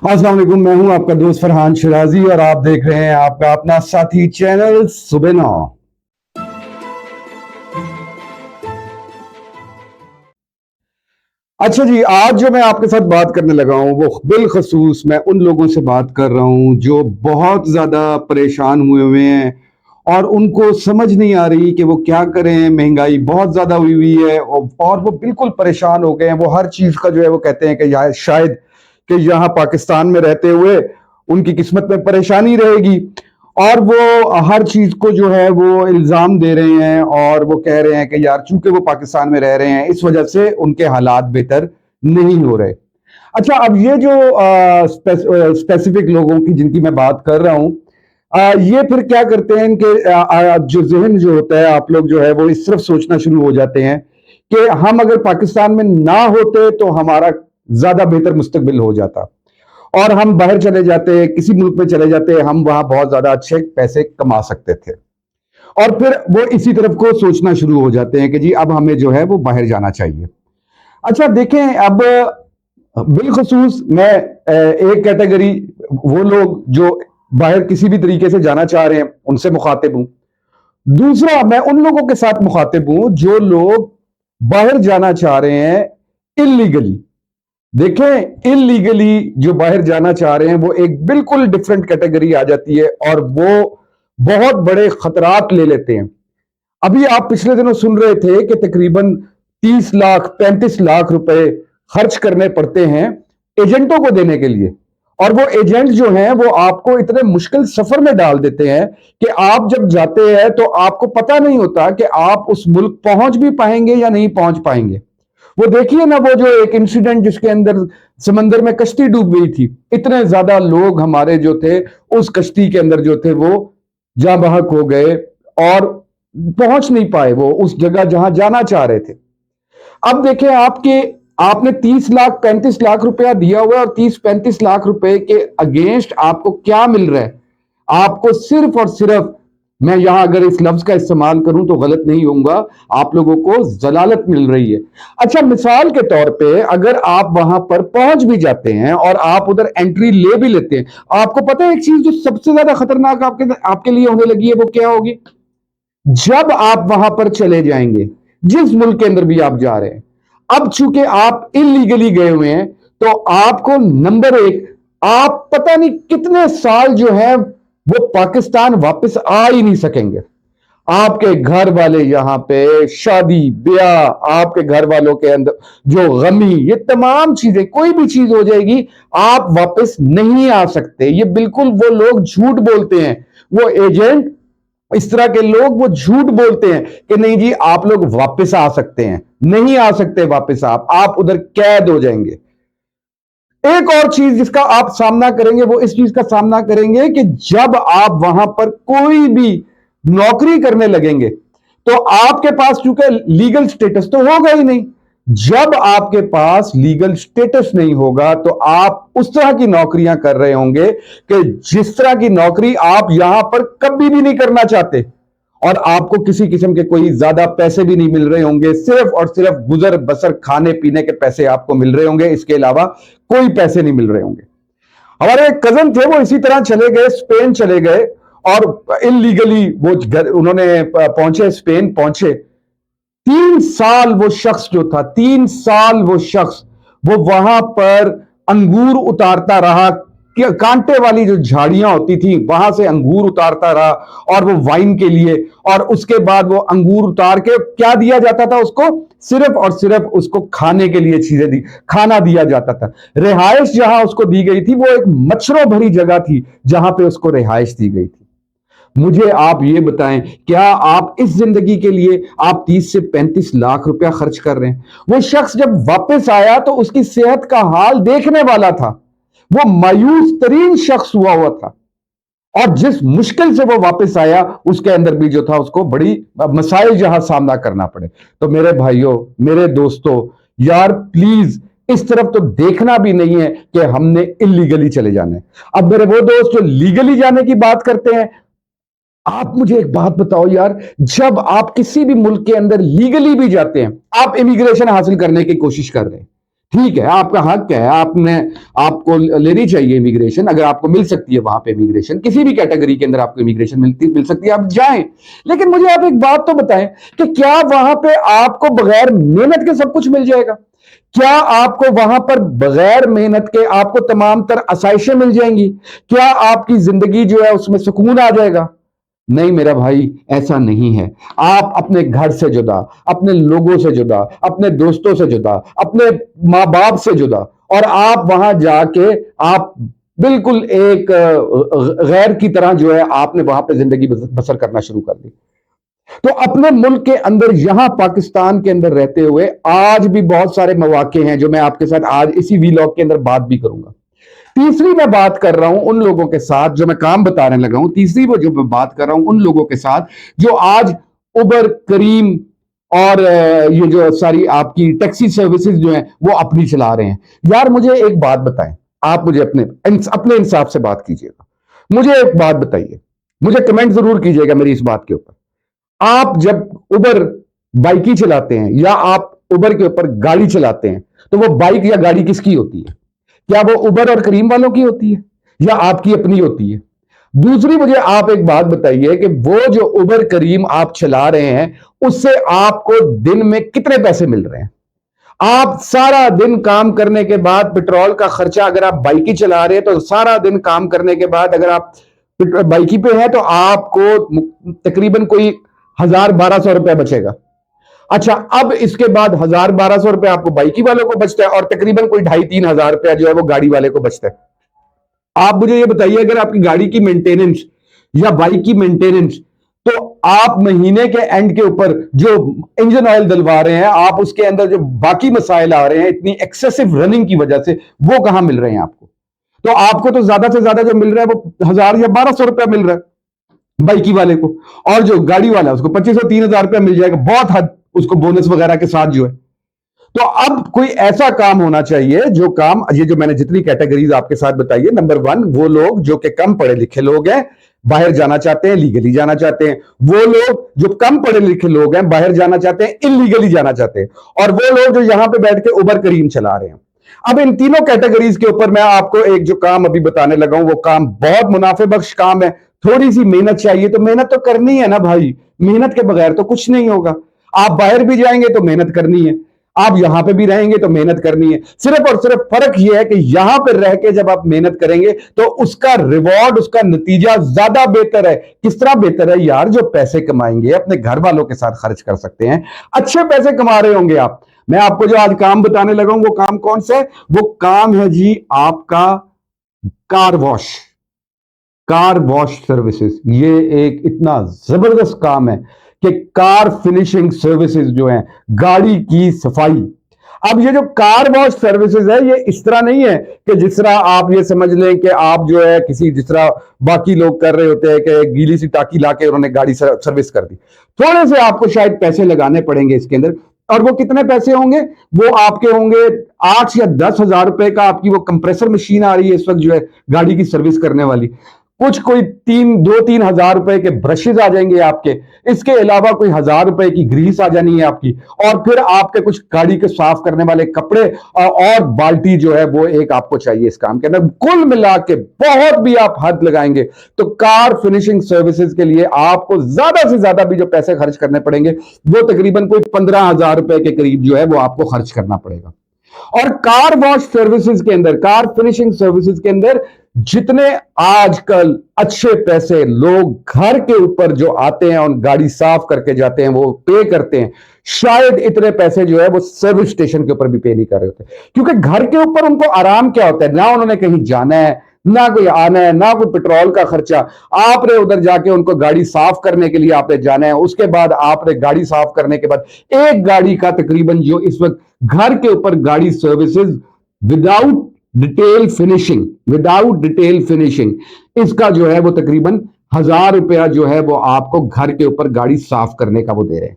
अस्सलाम वालेकुम, मैं हूं आपका दोस्त फरहान शिराजी और आप देख रहे हैं आपका अपना साथी चैनल सुबह 9। अच्छा जी, आज जो मैं आपके साथ बात करने लगा हूं वो बिलखसूस मैं उन लोगों से बात कर रहा हूं जो बहुत ज़्यादा परेशान हुए हैं और उनको समझ नहीं आ रही कि वो क्या करें। महंगाई बहुत ज़्यादा हुई हुई है और वो बिल्कुल परेशान हो गए हैं। वो हर चीज़ का जो है वो कहते हैं कि शायद कि यहाँ पाकिस्तान में रहते हुए उनकी किस्मत में परेशानी रहेगी, और वो हर चीज को जो है वो इल्जाम दे रहे हैं और वो कह रहे हैं कि यार चूंकि वो पाकिस्तान में रह रहे हैं इस वजह से उनके हालात बेहतर नहीं हो रहे। अच्छा, अब ये जो स्पेसिफिक लोगों की जिनकी मैं बात कर रहा हूं, ये फिर क्या करते हैं इनके जो जहन जो होता है, आप लोग जो है वो इस तरफ सोचना शुरू हो जाते हैं कि हम अगर पाकिस्तान में ना होते तो हमारा ज्यादा बेहतर मुस्तकबिल हो जाता और हम बाहर चले जाते, किसी मुल्क में चले जाते, हम वहां बहुत ज्यादा अच्छे पैसे कमा सकते थे। और फिर वो इसी तरफ को सोचना शुरू हो जाते हैं कि जी अब हमें जो है वो बाहर जाना चाहिए। अच्छा देखें, अब बिलखसूस मैं एक कैटेगरी वो लोग जो बाहर किसी भी तरीके से जाना चाह रहे हैं उनसे मुखातिब हूं। दूसरा, मैं उन लोगों के साथ मुखातिब हूं जो लोग बाहर जाना चाह रहे हैं इलीगली। देखें, इलीगली जो बाहर जाना चाह रहे हैं वो एक बिल्कुल डिफरेंट कैटेगरी आ जाती है और वो बहुत बड़े खतरात ले लेते हैं। अभी आप पिछले दिनों सुन रहे थे कि तकरीबन 30 लाख 35 लाख रुपए खर्च करने पड़ते हैं एजेंटों को देने के लिए। और वो एजेंट जो हैं वो आपको इतने मुश्किल सफर में डाल देते हैं कि आप जब जाते हैं तो आपको पता नहीं होता कि आप उस मुल्क पहुंच भी पाएंगे या नहीं पहुंच पाएंगे। वो देखिए ना, वो जो एक इंसिडेंट जिसके अंदर समंदर में कश्ती डूब गई थी, इतने ज्यादा लोग हमारे जो थे उस कश्ती के अंदर जो थे वो जाँ बहक हो गए और पहुंच नहीं पाए वो उस जगह जहां जाना चाह रहे थे। अब देखें, आपने 30 लाख 35 लाख रुपया दिया हुआ है और 30-35 लाख रुपए के अगेंस्ट आपको क्या मिल रहा है? आपको सिर्फ और सिर्फ, मैं यहां अगर इस लफ्ज का इस्तेमाल करूं तो गलत नहीं होऊंगा, आप लोगों को जलालत मिल रही है। अच्छा, मिसाल के तौर पे अगर आप वहां पर पहुंच भी जाते हैं और आप उधर एंट्री ले भी लेते हैं, आपको पता है एक चीज जो सबसे ज्यादा खतरनाक आपके आपके लिए होने लगी है वो क्या होगी? जब आप वहां पर चले जाएंगे, जिस मुल्क के अंदर भी आप जा रहे हैं, अब चूंकि आप इलीगली गए हुए हैं तो आपको नंबर एक, आप पता नहीं कितने साल जो है वो पाकिस्तान वापस आ ही नहीं सकेंगे। आपके घर वाले यहां पे शादी ब्याह, आपके घर वालों के अंदर जो गमी, ये तमाम चीजें, कोई भी चीज हो जाएगी, आप वापस नहीं आ सकते। ये बिल्कुल वो लोग झूठ बोलते हैं, वो एजेंट, इस तरह के लोग वो झूठ बोलते हैं कि नहीं जी आप लोग वापस आ सकते हैं। नहीं आ सकते वापस, आप उधर कैद हो जाएंगे। एक और चीज जिसका आप सामना करेंगे वो इस चीज का सामना करेंगे कि जब आप वहां पर कोई भी नौकरी करने लगेंगे तो आपके पास चूंकि लीगल स्टेटस तो होगा ही नहीं। जब आपके पास लीगल स्टेटस नहीं होगा तो आप उस तरह की नौकरियां कर रहे होंगे कि जिस तरह की नौकरी आप यहां पर कभी भी नहीं करना चाहते, और आपको किसी किस्म के कोई ज्यादा पैसे भी नहीं मिल रहे होंगे, सिर्फ और सिर्फ गुजर बसर खाने पीने के पैसे आपको मिल रहे होंगे, इसके अलावा कोई पैसे नहीं मिल रहे होंगे। हमारे एक कजन थे, वो इसी तरह चले गए, स्पेन चले गए और इलीगली वो उन्होंने पहुंचे, स्पेन पहुंचे। 3 साल वो शख्स जो था, 3 साल वो शख्स वो वहां पर अंगूर उतारता रहा, कांटे वाली जो झाड़ियां होती थी वहां से अंगूर उतारता रहा और वो वाइन के लिए, और उसके बाद वो अंगूर उतार के क्या दिया जाता था उसको? सिर्फ और सिर्फ उसको खाने के लिए चीजें दी, खाना दिया जाता था। रिहाइश जहां उसको दी गई थी वो एक मच्छरों भरी जगह थी जहां पे उसको रिहाइश दी गई थी। मुझे आप ये बताएं, क्या आप इस जिंदगी के लिए आप 30 से 35 लाख रुपया खर्च कर रहे हैं? वो शख्स जब वापस आया तो उसकी सेहत का हाल देखने वाला था, वो मायूस तरीन शख्स हुआ था, और जिस मुश्किल से वो वापस आया उसके अंदर भी जो था उसको बड़ी मसाइल जहां सामना करना पड़े। तो मेरे भाइयों, मेरे दोस्तों, यार प्लीज इस तरफ तो देखना भी नहीं है कि हमने इलीगली चले जाने। अब मेरे वो दोस्त जो लीगली जाने की बात करते हैं, आप मुझे एक बात बताओ यार, जब आप किसी भी मुल्क के अंदर लीगली भी जाते हैं, आप इमिग्रेशन हासिल करने की कोशिश कर रहे हैं, ठीक है, आपका हक है, आपको लेनी चाहिए इमिग्रेशन, अगर आपको मिल सकती है वहां पे इमिग्रेशन, किसी भी कैटेगरी के अंदर आपको इमिग्रेशन मिल सकती है, आप जाएं। लेकिन मुझे आप एक बात तो बताएं कि क्या वहां पे आपको बगैर मेहनत के सब कुछ मिल जाएगा? क्या आपको वहां पर बगैर मेहनत के आपको तमाम तर आसाइशें मिल जाएंगी? क्या आपकी जिंदगी जो है उसमें सुकून आ जाएगा? नहीं मेरा भाई, ऐसा नहीं है। आप अपने घर से जुदा, अपने लोगों से जुदा, अपने दोस्तों से जुदा, अपने माँ बाप से जुदा, और आप वहां जाके आप बिल्कुल एक गैर की तरह जो है आपने वहां पे जिंदगी बसर करना शुरू कर दी। तो अपने मुल्क के अंदर, यहां पाकिस्तान के अंदर रहते हुए आज भी बहुत सारे मौके हैं जो मैं आपके साथ आज इसी वीलॉग के अंदर बात भी करूंगा। तीसरी मैं बात कर रहा हूं उन लोगों के साथ जो मैं काम बताने लगा हूं, तीसरी वो जो मैं बात कर रहा हूं उन लोगों के साथ जो आज उबर, करीम और ये जो सारी आपकी टैक्सी सर्विसेज जो है वो अपनी चला रहे हैं। यार मुझे एक बात बताएं, आप मुझे अपने अपने इंसाफ से बात कीजिएगा, मुझे एक बात बताइए, मुझे कमेंट जरूर कीजिएगा मेरी इस बात के ऊपर। आप जब उबर बाइक चलाते हैं या आप उबर के ऊपर गाड़ी चलाते हैं तो वो बाइक या गाड़ी किसकी होती है? क्या वो उबर और करीम वालों की होती है या आपकी अपनी होती है? दूसरी मुझे आप एक बात बताइए कि वो जो उबर करीम आप चला रहे हैं उससे आपको दिन में कितने पैसे मिल रहे हैं? आप सारा दिन काम करने के बाद पेट्रोल का खर्चा, अगर आप बाइक चला रहे हैं तो सारा दिन काम करने के बाद अगर आप बाइक पे हैं तो आपको तकरीबन कोई 1,000-1,200 रुपया बचेगा। अच्छा, अब इसके बाद 1,000-1,200 रुपया आपको बाइकी वालों को बचता है और तकरीबन कोई 2,500-3,000 रुपया जो है वो गाड़ी वाले को बचता है। आप मुझे ये बताइए, अगर आपकी गाड़ी की मेंटेनेंस या बाइक की मेंटेनेंस, तो आप महीने के एंड के ऊपर जो इंजन ऑयल डलवा रहे हैं, आप उसके अंदर जो बाकी मसाइल आ रहे हैं इतनी एक्सेसिव रनिंग की वजह से, वो कहां मिल रहे हैं आपको? तो आपको तो ज्यादा से ज्यादा जो मिल रहा है वो 1,000 या 1,200 रुपया मिल रहा है बाइकी वाले को, और जो गाड़ी वाला है उसको 2,500-3,000 रुपया मिल जाएगा, बहुत हद उसको बोनस वगैरह के साथ जो है। तो अब कोई ऐसा काम होना चाहिए जो काम, ये जो मैंने जितनी कैटेगरीज आपके साथ बताई है, नंबर 1 वो लोग जो कि कम पढ़े लिखे लोग हैं, बाहर जाना चाहते हैं, लीगली जाना चाहते हैं। वो लोग जो कम पढ़े लिखे लोग हैं, बाहर जाना चाहते हैं, इलीगली जाना चाहते हैं। और वो लोग जो यहां पे बैठ के उबर करीम चला रहे हैं। अब इन तीनों कैटेगरीज के ऊपर मैं आपको एक जो काम अभी बताने लगा हूं, वो काम बहुत मुनाफे बख्श काम है। थोड़ी सी मेहनत चाहिए, तो मेहनत तो करनी है ना भाई, मेहनत के बगैर तो कुछ नहीं होगा। आप बाहर भी जाएंगे तो मेहनत करनी है, आप यहां पे भी रहेंगे तो मेहनत करनी है। सिर्फ और सिर्फ फर्क यह है कि यहां पर रह के जब आप मेहनत करेंगे तो उसका रिवॉर्ड, उसका नतीजा ज्यादा बेहतर है। किस तरह बेहतर है यार? जो पैसे कमाएंगे अपने घर वालों के साथ खर्च कर सकते हैं, अच्छे पैसे कमा रहे होंगे आप। मैं आपको जो आज काम बताने लगा हूं वो काम कौन सा है? वो काम है जी आपका car wash, car wash services. ये एक इतना जबरदस्त काम है कि कार फिनिशिंग सर्विसेज जो है, गाड़ी की सफाई। अब ये जो कार वॉश सर्विसेज है, ये इस तरह नहीं है कि जिस तरह आप ये समझ लें कि आप जो है किसी, जिस तरह बाकी लोग कर रहे होते हैं कि गीली सी टाकी लाके उन्होंने गाड़ी सर्विस कर दी। थोड़े से आपको शायद पैसे लगाने पड़ेंगे इसके अंदर, और वो कितने पैसे होंगे? वो आपके होंगे 8 या 10,000 रुपए का। आपकी वो कंप्रेसर मशीन आ रही है इस वक्त जो है गाड़ी की सर्विस करने वाली, कुछ कोई 2-3 हजार रुपए के ब्रशेज आ जाएंगे आपके। इसके अलावा कोई 1,000 रुपए की ग्रीस आ जानी है आपकी, और फिर आपके कुछ गाड़ी के साफ करने वाले कपड़े और बाल्टी जो है वो एक आपको चाहिए इस काम के अंदर। कुल मिला के बहुत भी आप हद लगाएंगे तो कार फिनिशिंग सर्विसेज के लिए आपको ज्यादा से ज्यादा भी जो पैसे खर्च करने पड़ेंगे वो तकरीबन कोई 15,000 रुपए के करीब जो है वो आपको खर्च करना पड़ेगा। और कार वॉश सर्विसेज के अंदर, कार फिनिशिंग सर्विसेज के अंदर जितने आजकल अच्छे पैसे लोग घर के ऊपर जो आते हैं और गाड़ी साफ करके जाते हैं वो पे करते हैं, शायद इतने पैसे जो है वो सर्विस स्टेशन के ऊपर भी पे नहीं कर रहे होते। क्योंकि घर के ऊपर उनको आराम क्या होता है, ना उन्होंने कहीं जाना है, ना कोई आना है, ना कोई पेट्रोल का खर्चा। आपने उधर जाके उनको गाड़ी साफ करने के लिए आपने जाना है, उसके बाद आपने गाड़ी साफ करने के बाद एक गाड़ी का तकरीबन जो इस वक्त घर के ऊपर गाड़ी सर्विसेज विदाउट डिटेल फिनिशिंग, इसका जो है वो तकरीबन 1,000 रुपया जो है वो आपको घर के ऊपर गाड़ी साफ करने का वो दे रहे हैं।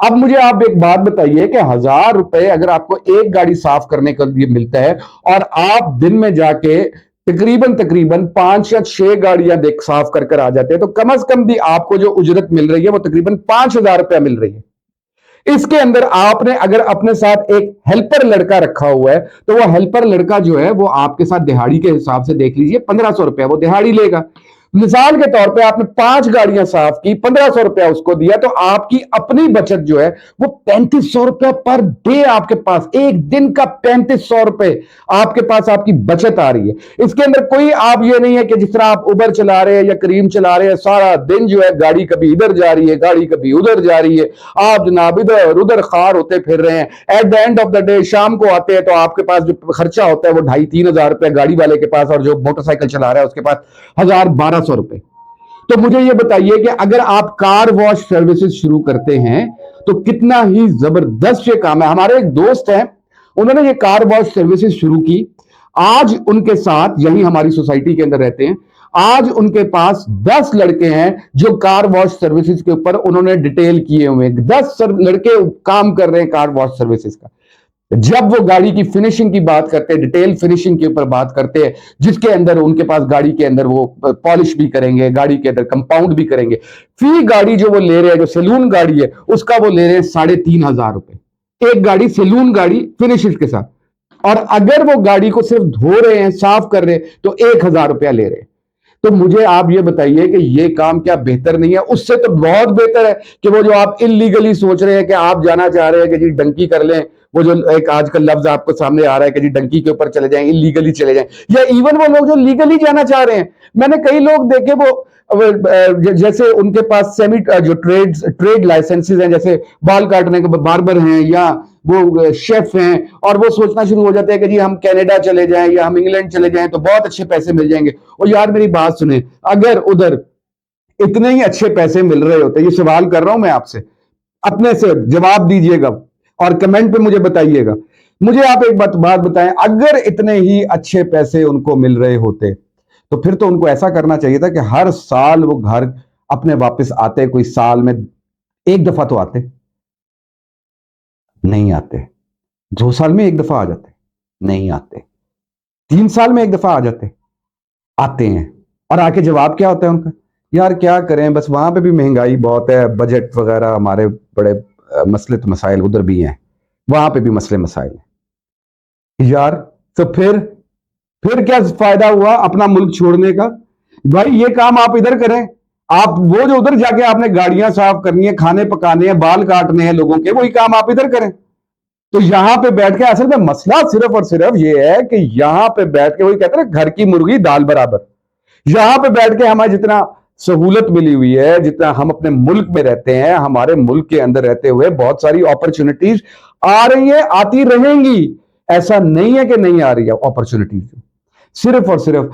अब मुझे आप एक बात बताइए कि 1,000 रुपए अगर आपको एक गाड़ी साफ करने के लिए मिलता है और आप दिन में जाके तकरीबन 5 या 6 गाड़ियां देख साफ कर आ जाते हैं, तो कम से कम भी आपको जो उजरत मिल रही है वो तकरीबन 5,000 रुपया मिल रही है। इसके अंदर आपने अगर अपने साथ एक हेल्पर लड़का रखा हुआ है तो वो हेल्पर लड़का जो है वो आपके साथ दिहाड़ी के हिसाब से देख लीजिए 1500 रुपया वो दिहाड़ी लेगा। मिसाल के तौर पे आपने 5 गाड़ियां साफ की, 1500 रुपया उसको दिया, तो आपकी अपनी बचत जो है वो 3500 रुपया पर डे आपके पास, एक दिन का 3500 रुपए आपके पास आपकी बचत आ रही है। इसके अंदर कोई आप ये नहीं है कि जिस तरह आप उबर चला रहे हैं या करीम चला रहे हैं, सारा दिन जो है गाड़ी कभी इधर जा रही है, गाड़ी कभी उधर जा रही है, आप जनाब इधर उधर खार होते फिर रहे हैं। At the end of the day शाम को आते हैं तो आपके पास जो खर्चा होता है वो 2,500-3,000 रुपया गाड़ी वाले के पास, और जो मोटरसाइकिल चला रहा है उसके पास 1,000-1,200 रुपए। तो मुझे ये बताइए कि अगर आप कार वॉश सर्विसेज शुरू करते हैं तो कितना ही जबरदस्त ये काम है। हमारे एक दोस्त हैं, उन्होंने ये कार वॉश सर्विसेज शुरू की। आज उनके साथ, यही हमारी सोसाइटी के अंदर रहते हैं, आज उनके पास 10 लड़के हैं जो कार वॉश सर्विसेज के ऊपर उन्होंने डिटेल किए हुए हैं। 10 लड़के काम कर रहे हैं कार वॉश सर्विसेज का। जब वो गाड़ी की फिनिशिंग की बात करते हैं, डिटेल फिनिशिंग के ऊपर बात करते हैं, जिसके अंदर उनके पास गाड़ी के अंदर वो पॉलिश भी करेंगे, गाड़ी के अंदर कंपाउंड भी करेंगे। फी गाड़ी जो वो ले रहे हैं, जो सैलून गाड़ी है उसका वो ले रहे हैं 3,500 रुपए, एक गाड़ी सैलून गाड़ी फिनिशेस के साथ। और अगर वो गाड़ी को सिर्फ धो रहे हैं, साफ कर रहे हैं, तो 1,000 रुपया ले रहे हैं। तो मुझे आप ये बताइए कि ये काम क्या बेहतर नहीं है? उससे तो बहुत बेहतर है कि वो जो आप इलीगली सोच रहे हैं कि आप जाना चाह रहे हैं कि जी डंकी कर लें, वो जो एक आजकल लफ्ज आपको सामने आ रहा है कि जी डंकी के ऊपर चले जाएं, इलीगली चले जाएं, या इवन वो लोग जो लीगली जाना चाह रहे हैं। मैंने कई लोग देखे वो जैसे उनके पास सेमी जो ट्रेड लाइसेंसेस हैं, जैसे बाल काटने के बार्बर हैं या वो शेफ हैं, और वो सोचना शुरू हो जाते हैं कि जी हम कनाडा चले जाएं या हम इंग्लैंड चले जाएं तो बहुत अच्छे पैसे मिल जाएंगे। और यार मेरी बात सुने, अगर उधर इतने ही अच्छे पैसे मिल रहे होते, ये सवाल कर रहा हूं मैं आपसे, अपने से जवाब दीजिएगा और कमेंट पे मुझे बताइएगा। मुझे आप एक बात बताएं, अगर इतने ही अच्छे पैसे उनको मिल रहे होते तो फिर तो उनको ऐसा करना चाहिए था कि हर साल वो घर अपने वापस आते, कोई साल में एक दफा तो आते। नहीं आते। 2 साल में एक दफा आ जाते, नहीं आते। 3 साल में एक दफा आ जाते, आते हैं। और आके जवाब क्या होता है उनका? यार क्या करें, बस वहां पे भी महंगाई बहुत है, बजट वगैरह, हमारे बड़े मसले तो मसाइल उधर भी हैं, वहां पे भी मसले मसाइल हैं। यार तो फिर क्या फायदा हुआ अपना मुल्क छोड़ने का? भाई ये काम आप इधर करें। आप वो जो उधर जाके आपने गाड़ियां साफ करनी है, खाने पकाने हैं, बाल काटने हैं लोगों के, वही काम आप इधर करें। तो यहां पे बैठ के असल में मसला सिर्फ और सिर्फ ये है कि यहां पे बैठ के, वही कहते हैं घर की मुर्गी दाल बराबर, यहां पे बैठ के हमें जितना सहूलत मिली हुई है, जितना हम अपने मुल्क में रहते हैं, हमारे मुल्क के अंदर रहते हुए बहुत सारी अपॉर्चुनिटीज आ रही है, आती रहेंगी। ऐसा नहीं है कि नहीं आ रही है अपॉर्चुनिटीज। सिर्फ और सिर्फ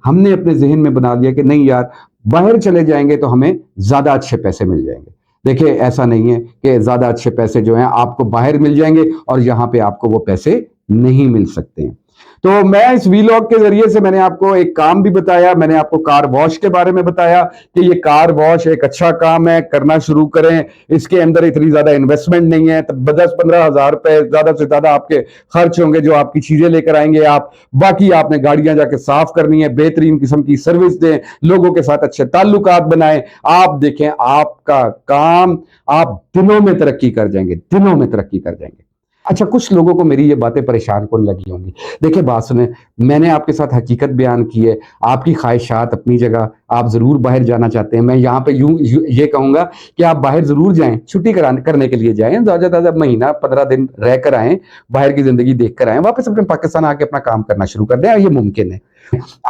हमने अपने जहन में बना लिया कि नहीं यार, बाहर चले जाएंगे तो हमें ज्यादा अच्छे पैसे मिल जाएंगे। देखिए ऐसा नहीं है कि ज्यादा अच्छे पैसे जो हैं आपको बाहर मिल जाएंगे और यहां पे आपको वो पैसे नहीं मिल सकते हैं। तो मैं इस वीलॉग के जरिए से मैंने आपको एक काम भी बताया, मैंने आपको कार वॉश के बारे में बताया कि ये कार वॉश एक अच्छा काम है, करना शुरू करें। इसके अंदर इतनी ज्यादा इन्वेस्टमेंट नहीं है, तो 10-15 हजार रुपए ज्यादा से ज्यादा आपके खर्च होंगे जो आपकी चीजें लेकर आएंगे आप। बाकी आपने गाड़ियां जाके साफ करनी है, बेहतरीन किस्म की सर्विस दें, लोगों के साथ अच्छे ताल्लुकात बनाएं। आप देखें आपका काम, आप दिनों में तरक्की कर जाएंगे, दिनों में तरक्की कर जाएंगे। अच्छा, कुछ लोगों को मेरी ये बातें परेशान कौन लगी होंगी। देखिए बात सुने, मैंने आपके साथ हकीकत बयान की है, आपकी ख्वाहिशात अपनी जगह, आप जरूर बाहर जाना चाहते हैं। मैं यहाँ पे ये कहूंगा कि आप बाहर जरूर जाएं, छुट्टी करने के लिए जाएं, ज्यादा महीना 15 दिन रह कर आए, बाहर की जिंदगी देख कर आए, वापस अपने पाकिस्तान आके अपना काम करना शुरू कर दें। ये मुमकिन है।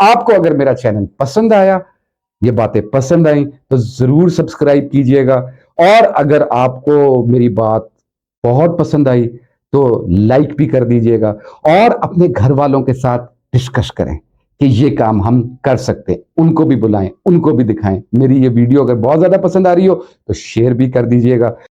आपको अगर मेरा चैनल पसंद आया, ये बातें पसंद आई, तो जरूर सब्सक्राइब कीजिएगा। और अगर आपको मेरी बात बहुत पसंद आई तो लाइक भी कर दीजिएगा, और अपने घर वालों के साथ डिस्कस करें कि ये काम हम कर सकते हैं, उनको भी बुलाएं, उनको भी दिखाएं। मेरी ये वीडियो अगर बहुत ज्यादा पसंद आ रही हो तो शेयर भी कर दीजिएगा।